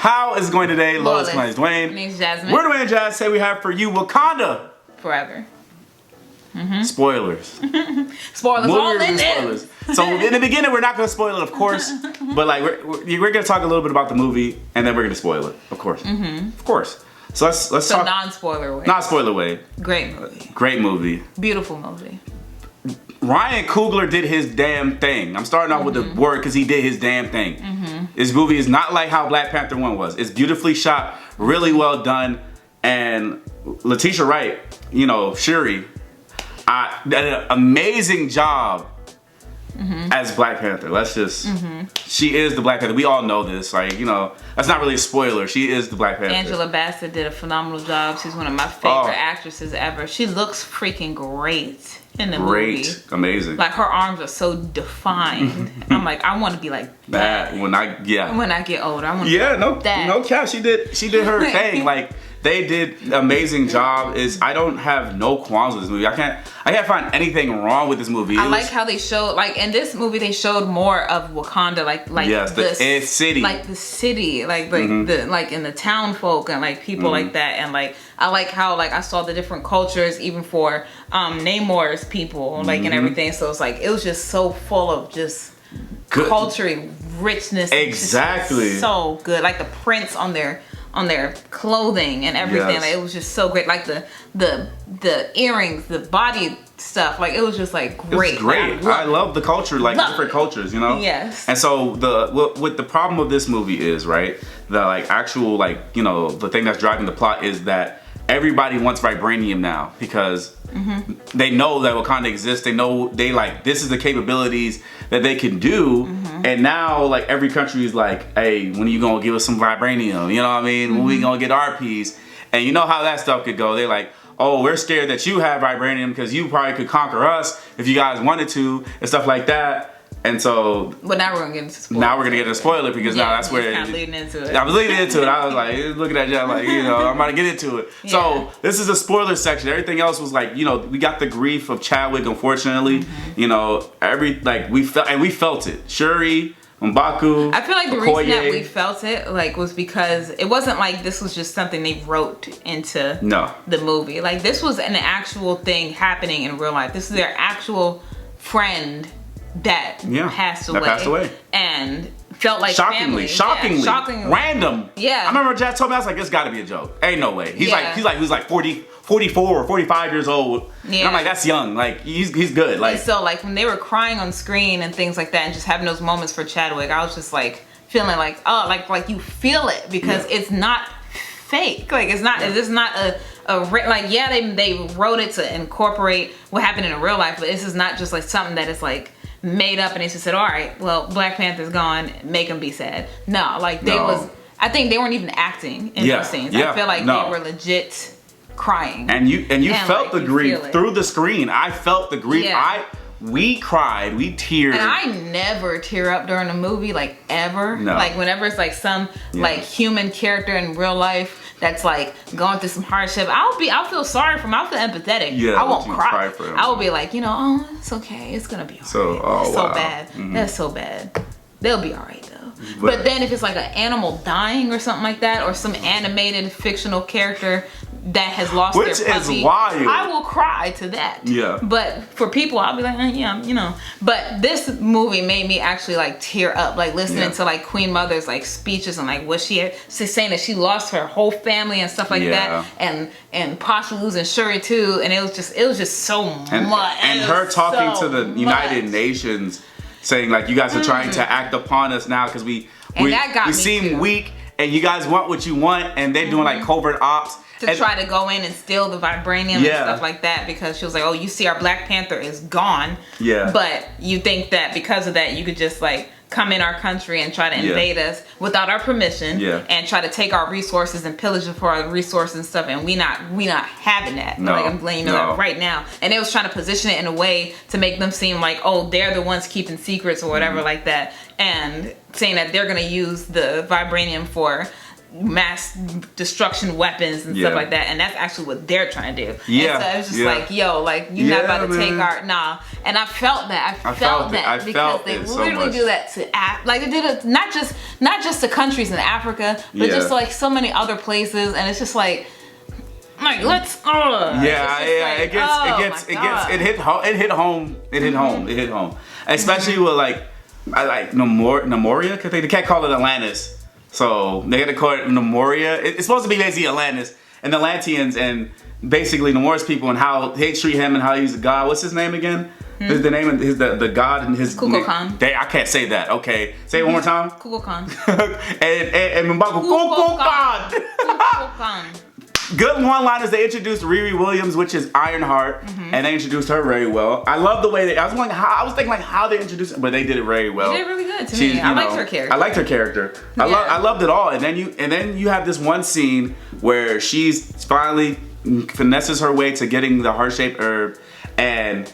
How is it going today? Lois, my name is Dwayne. My name's Jasmine. We're Dwayne N Jazz. Say we have for you Wakanda Forever. Spoilers. Spoilers all in there. So in the beginning, we're not going to spoil it, of course. But like we're going to talk a little bit about the movie, and then we're going to spoil it, of course. Of course. So let's talk. Non-spoiler way. Non-spoiler way. Great movie. Great movie. Beautiful movie. Ryan Coogler did his damn thing. I'm starting off with the word because he did his damn thing. This movie is not like how Black Panther 1 was. It's beautifully shot, really well done, and Letitia Wright, you know, Shuri, did an amazing job as Black Panther. Let's just, she is the Black Panther. We all know this. Like, you know, that's not really a spoiler. She is the Black Panther. Angela Bassett did a phenomenal job. She's one of my favorite actresses ever. She looks freaking great in the movie. Amazing. Like, her arms are so defined. I'm like, I want to be like that. When I get older, I want to be like that. No cap. She did her thing. Like, they did an amazing job. I don't have no qualms with this movie. I can't find anything wrong with this movie. I like how they showed, like in this movie, they showed more of Wakanda, like yes, the city, like the city, like the like in the town folk and like people like that, and like I like how like I saw the different cultures even for Namor's people, like and everything. So it's like it was just so full of just culture richness. Exactly. So good, like the prints on their clothing and everything. Yes. Like, it was just so great. Like the earrings, the body stuff. Like it was just like great. It was great. I love the culture, like different cultures, you know. Yes. And so what the problem of this movie is, right? The like actual like you know the thing that's driving the plot is that everybody wants vibranium now because they know that Wakanda exists. They know this is the capabilities that they can do. And now like every country is like, hey, when are you gonna give us some vibranium? You know what I mean? When we gonna get our piece? And you know how that stuff could go. They're like, oh, we're scared that you have vibranium because you probably could conquer us if you guys wanted to and stuff like that. And so, but now we're gonna get into spoiler. Now we're gonna get into spoiler because now that's where kind of leading into it. I was leading into it. I was like looking at you, I'm like, you know, I'm about to get into it. Yeah. So this is a spoiler section. Everything else was like, you know, we got the grief of Chadwick. Unfortunately, you know, we felt it. Shuri, M'Baku. I feel like the reason that we felt it like was because it wasn't like this was just something they wrote into the movie. Like this was an actual thing happening in real life. This is their actual friend that passed away and felt like shockingly random. Yeah, I remember Jazz told me, I was like, this gotta be a joke. Ain't no way. He's like 44 or 45 years old. Yeah. And I'm like, that's young. Like he's good. Like, and so like when they were crying on screen and things like that and just having those moments for Chadwick, I was just like feeling like, oh, like you feel it because it's not fake. Like it's not like they wrote it to incorporate what happened in real life, but this is not just like something that is like made up and they just said, all right, well, Black Panther's gone, make him be sad. No, like I think they weren't even acting in those scenes. I feel like they were legit crying. And you felt the grief through the screen. I felt the grief. Yeah. We cried, we teared. And I never tear up during a movie, like ever. No. Like whenever it's like some like human character in real life that's like going through some hardship, I'll feel sorry for him. I'll feel empathetic. Yeah, I won't cry. For him. I will be like, you know, oh, it's okay. It's gonna be alright. So so bad. That's so bad. They'll be alright though. But then if it's like an animal dying or something like that, or some animated fictional character that has lost their puppy, is wild. I will cry to that. Yeah. But for people, I'll be like, yeah, you know. But this movie made me actually like tear up, like listening to like Queen Mother's like speeches and like what she's saying that she lost her whole family and stuff like that, and possibly losing Shuri too, and it was just so much. And her talking to the United Nations, saying like, you guys are trying to act upon us now because we seem weak and you guys want what you want, and they're doing like covert ops to try to go in and steal the vibranium and stuff like that, because she was like, oh, you see our Black Panther is gone, but you think that because of that you could just like come in our country and try to invade us without our permission and try to take our resources and pillage for our resources and stuff, and we not having that. Like I'm letting you know that right now. And they was trying to position it in a way to make them seem like, oh, they're the ones keeping secrets or whatever like that, and saying that they're gonna use the vibranium for mass destruction weapons and stuff like that, and that's actually what they're trying to do. Yeah, and so it was just like, yo, like you're not about to take our and I felt that. I felt that because they literally do that to like they did it not just to countries in Africa, but just like so many other places, and it's just like let's it hit home, especially with like I like Namoria, because they can't call it Atlantis. So they had to call it Namoria. It's supposed to be basically Atlantis and the Atlanteans and basically Namor's people and how they treat him and how he's a god. What's his name again? The name of his the god and his Kukulkan. I can't say that. Okay, say it one more time. Kukulkan. and M'Baku Kukulkan. Good one-liners. They introduced Riri Williams, which is Ironheart, and they introduced her very well. I love the way I was thinking how they introduced it, but they did it very well. They did really good to me. I liked her character. I liked her character. I loved it all. And then you have this one scene where she's finally finesses her way to getting the heart-shaped herb, and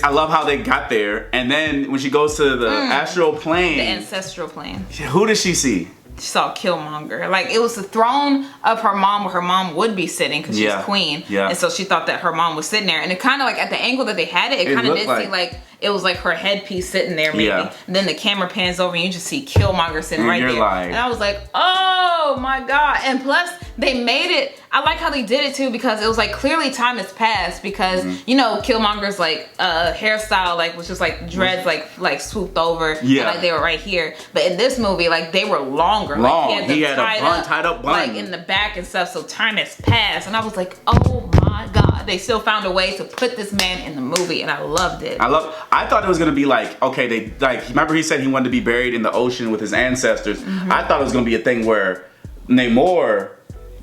I love how they got there. And then when she goes to the astral plane, the ancestral plane, who does she see? She saw Killmonger. Like, it was the throne of her mom where her mom would be sitting because she's queen. Yeah. And so she thought that her mom was sitting there. And it kind of like at the angle that they had it kind of did seem like it was like her headpiece sitting there maybe. Yeah. And then the camera pans over and you just see Killmonger sitting right there. And I was like, oh my God. And plus they made it, I like how they did it too, because it was like clearly time has passed because you know Killmonger's like hairstyle like was just like dreads like swooped over and like they were right here. But in this movie like they were longer. Like, he had a tied up bun like in the back and stuff, so time has passed. And I was like, oh my God, they still found a way to put this man in the movie, and I loved it. I thought it was gonna be like, okay, they like remember he said he wanted to be buried in the ocean with his ancestors. I thought it was gonna be a thing where Namor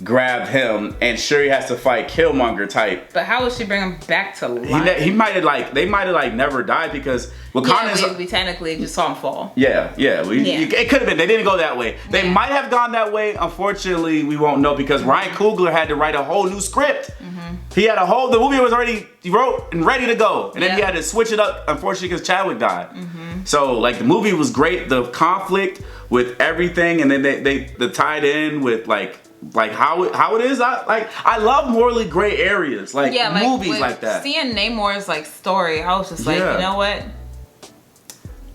grabbed him and Shuri has to fight Killmonger type. But how would she bring him back to life? He might have like, they might have like never died because Wakanda's we technically just saw him fall. It could have been. They didn't go that way. They might have gone that way. Unfortunately, we won't know because Ryan Coogler had to write a whole new script. He had the movie was already wrote and ready to go, and then he had to switch it up. Unfortunately, because Chadwick died. So like the movie was great. The conflict with everything, and then they tied in with like how it is. I love morally gray areas, like movies like that. Seeing Namor's like story, I was just like, you know what?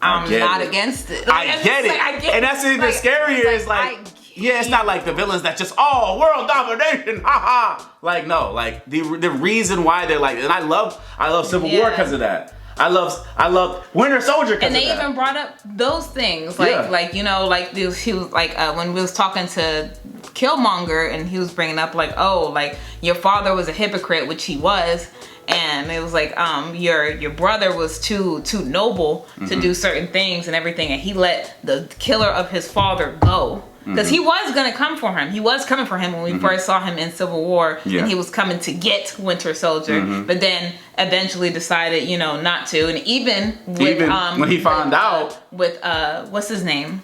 I'm not against it. Like, I get it. And that's even scarier is like it's not like the villains that just world domination, haha. Like no, like the reason why they're like, and I love Civil War because of that. I love Winter Soldier because of that. And they even brought up those things, like you know, like he was like when we was talking to Killmonger and he was bringing up like, oh, like your father was a hypocrite, which he was. And it was like, your brother was too noble to do certain things and everything, and he let the killer of his father go. Because he was gonna come for him. He was coming for him when we first saw him in Civil War, and he was coming to get Winter Soldier. But then eventually decided, you know, not to. And even when he found out with what's his name?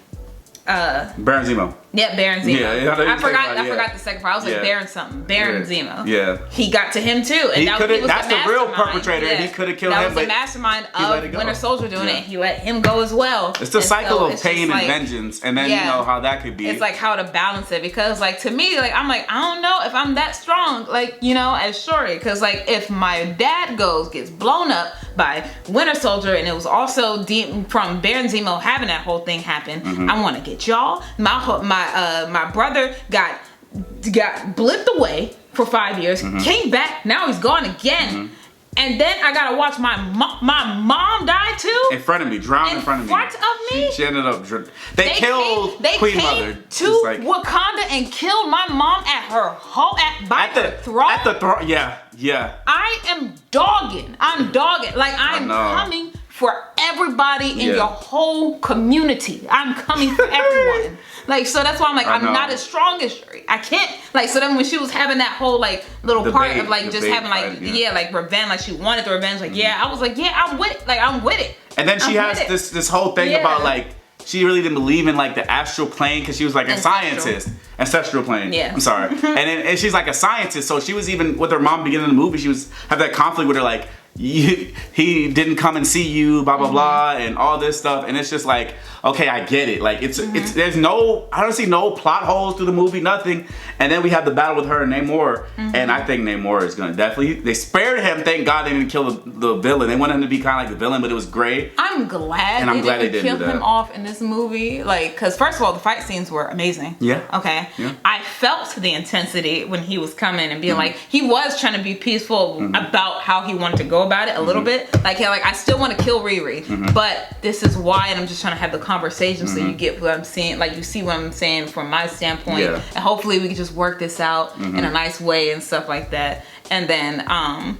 Baron Zemo. Yeah, Baron Zemo. Yeah, I forgot the second part. I was like Baron something. Baron Zemo. Yeah. He got to him too. And that's the real perpetrator. He could have killed him. That was the mastermind of Winter Soldier doing it. He let him go as well. It's the cycle of pain and vengeance, and then you know how that could be. It's like how to balance it, because like to me, like I'm like, I don't know if I'm that strong, like, you know, as Shuri, because like if my dad gets blown up by Winter Soldier, and it was also from Baron Zemo having that whole thing happen. I want to get y'all. My brother got blipped away for 5 years, came back, now he's gone again. And then I gotta watch my mom die too? In front of me, drowned in front of me. In front of me? She ended up, they killed Queen Mother. They came to Wakanda and killed my mom at her home, by the throne? At the throne, yeah. I am dogging. I'm dogging. Like I'm coming for everybody in your whole community. I'm coming for everyone. Like, so that's why I'm like, I'm not as strong as Shuri. I can't, like, so then when she was having that whole, like, little part of, like, just having, like, like, revenge, like, she wanted the revenge, like, I was like, I'm with it. Like, I'm with it. And then she has this whole thing about, like, she really didn't believe in, like, the astral plane because she was, like, a scientist. Ancestral plane. Yeah. I'm sorry. And she's, like, a scientist. So she was even, with her mom beginning of the movie, she was have that conflict with her, like, he didn't come and see you, blah blah blah, and all this stuff, and it's just like, okay, I get it. Like it's there's no, I don't see no plot holes through the movie, nothing. And then we have the battle with her and Namor, and I think Namor is gonna definitely. They spared him. Thank God they didn't kill the villain. They wanted him to be kind of like the villain, but it was great. I'm glad they didn't kill him off in this movie. Like, because first of all, the fight scenes were amazing. Yeah. Okay. Yeah. I felt the intensity when he was coming and being like, he was trying to be peaceful about how he wanted to go about it a little bit. Like, I still want to kill Riri, but this is why, and I'm just trying to have the conversation so you get what I'm saying. Like, you see what I'm saying from my standpoint, and hopefully we can just work this out in a nice way and stuff like that. And then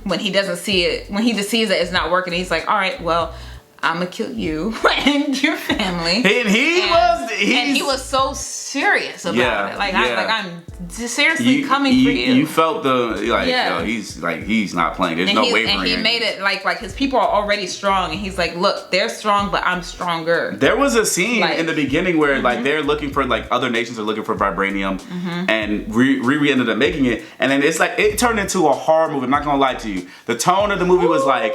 when he doesn't see it, when he just sees that it's not working, he's like, all right, well, I'm gonna kill you and your family. And he was so serious about it. Like I'm seriously coming for you. You felt yo, he's not playing. There's no wavering. And he made it like his people are already strong, and he's like, look, they're strong, but I'm stronger. There was a scene in the beginning where like they're looking for, like, other nations are looking for vibranium, and Riri ended up making it, and then it's like it turned into a horror movie. I'm not gonna lie to you. The tone of the movie was like.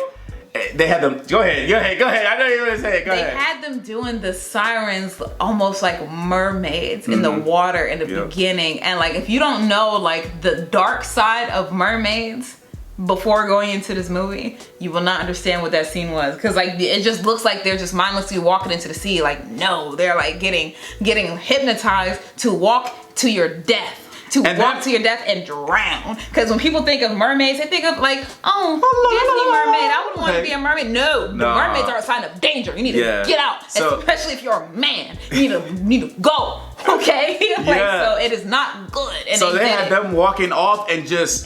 They had them. Go ahead. I know you were gonna say it. Go ahead. They had them doing the sirens almost like mermaids in the water in the beginning, and like if you don't know like the dark side of mermaids before going into this movie, you will not understand what that scene was, because like it just looks like they're just mindlessly walking into the sea. Like, no, they're like getting hypnotized to walk to your death. To walk to your death and drown. Because when people think of mermaids, they think of like, oh, Disney mermaid. I wouldn't want to be a mermaid. No, the mermaids are a sign of danger. You need to get out. Especially if you're a man. You need to go. Okay? So it is not good. And so they had them walking off and just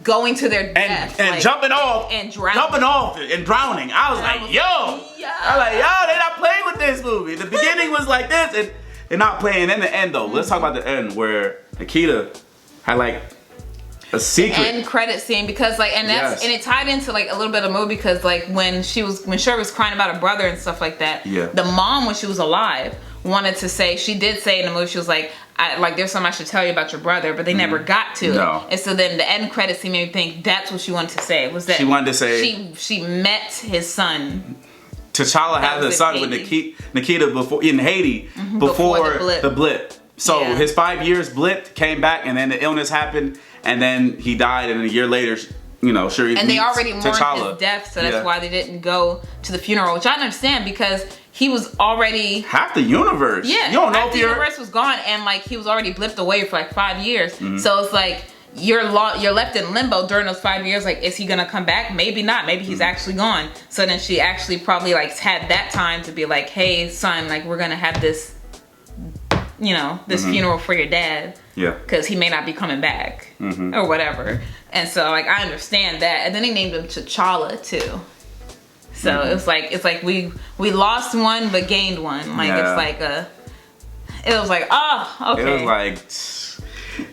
going to their death. And jumping off. And drowning. Jumping off and drowning. I was like, they're not playing with this movie. The beginning was like this, and they're not playing. In the end though, let's talk about the end where Nikita had like a secret end credit scene, because like, and that's and it tied into like a little bit of the movie, because like when Shuri was crying about her brother and stuff like that, the mom, when she was alive, wanted to say, she did say in the movie, she was like, there's something I should tell you about your brother, but they never got to it. And so then the end credit scene made me think that's what she wanted to say, was that she wanted to say she met his son. T'Challa had a son with Nikita before in Haiti before the blip. So his 5 years blipped, came back, and then the illness happened, and then he died, and a year later, Shuri and they already mourned T'Challa. His death, so that's why they didn't go to the funeral, which I understand, because he was already half the universe. Yeah, you don't know half the universe was gone, and like he was already blipped away for like 5 years. So it's like you're left in limbo during those 5 years. Like, is he gonna come back? Maybe not. Maybe he's actually gone. So then she actually probably like had that time to be like, hey son, like we're gonna have this, this funeral for your dad. Yeah. Because he may not be coming back or whatever. And so like I understand that. And then they named him T'Challa too. So it's like we lost one but gained one. Like it was like, oh, okay. It was like,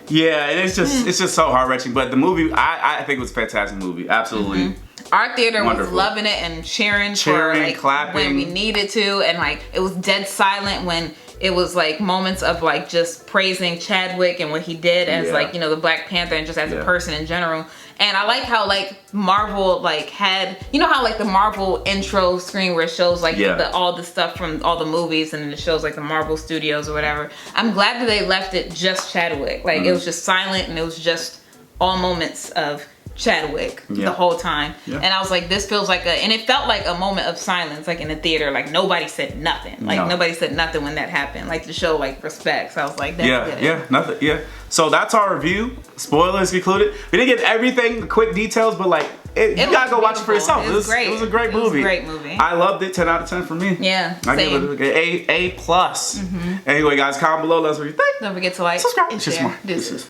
yeah, and it's just so heart-wrenching. But the movie, I think it was a fantastic movie. Absolutely. Our theater was loving it and cheering for like clapping when we needed to, and like it was dead silent when it was like moments of like just praising Chadwick and what he did as like, the Black Panther, and just as a person in general. And I like how like Marvel like had, how like the Marvel intro screen where it shows like all the stuff from all the movies, and then it shows like the Marvel Studios or whatever. I'm glad that they left it just Chadwick. Like it was just silent, and it was just all moments of Chadwick the whole time. And I was like, this feels like and it felt like a moment of silence, like in the theater. Like nobody said nothing. Like nobody said nothing when that happened. Like to show like respect. So I was like, that's good. Nothing. So that's our review. Spoilers concluded. We didn't get everything, quick details, but like you gotta go watch it for yourself. It was great. It was a great movie. It was a great movie. I loved it. 10 out of 10 for me. Yeah. I give it an A+. Anyway, guys, comment below. Let us know what you think. Don't forget to like, subscribe, and share. Deuces.